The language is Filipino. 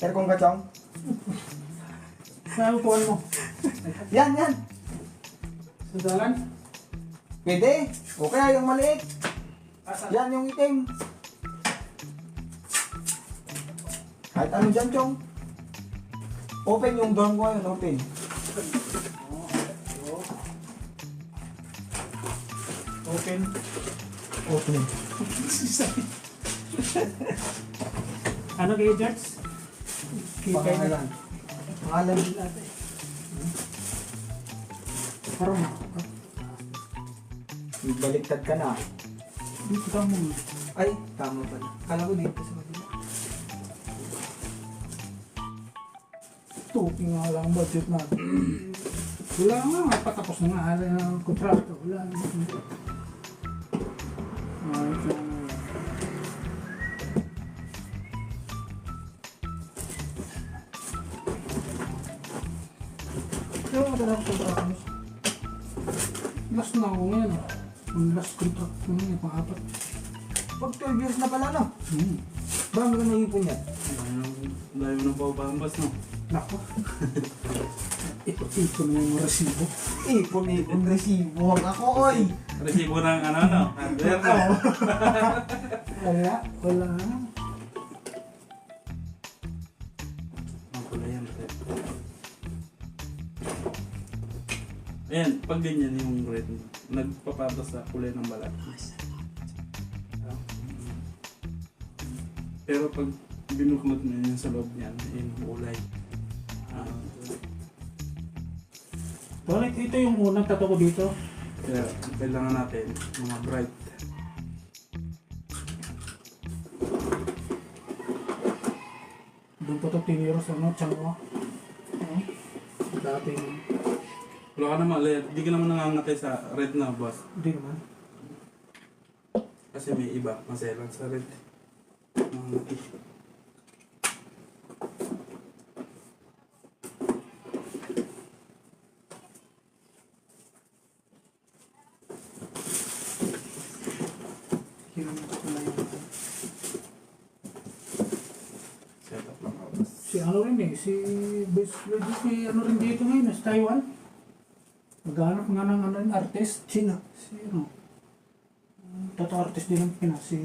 Aircon ka, Chong? Saan upuan mo? Yan, yan. Sandalan? Pwede. O kaya yung maliit. Asan? Yan yung itim. Kahit ano dyan, Chong. Open yung dorm ko ngayon, open. Open. Open. Ano kayo, George? Kipay na lang. Pangalan din natin. Parang Baliktad ka na. dito ka mo. Ay, tama pala. Kala ko dito sa kabila. Tuki nga lang ang budget natin. Wala nga, patapos na nga ang kontrato. Wala nga. Ito lang. Pero matala ko kontrato mo. Last na ako ngayon. Ang last contract ko ngayon, pang-apat. Pag 12 years na pala, no? Marami ka naipon yan. Dahil mo na pa upambas, no? Nako. Ipon na yung resibo. Ipon resibo ang ako, oy! Resibo ng ano, hardware, no? Wala. Ang kulay yan, pre. Ayan, pag ganyan yung red, nagpapatas sa kulay ng balat. Pero pag binuknot mo yun sa loob niyan, yung kulay. Tolik, ito yung unang tato ko dito. Kaya kailangan natin mga bright. Doon po ito tiniro sa tiyan ko. Dating, Wala ka naman, di ka naman nangangatay sa red na, boss. hindi naman. Kasi may iba, maselan sa red. Nangangatay. Yung kulay yung Set up lang ako, boss. si ano rin eh, si Best Lady, si ano rin dito ngayon, sa Taiwan. Maghanap nga ng ano, artist. Sino? Si ano, tato artist din ang Pinas, si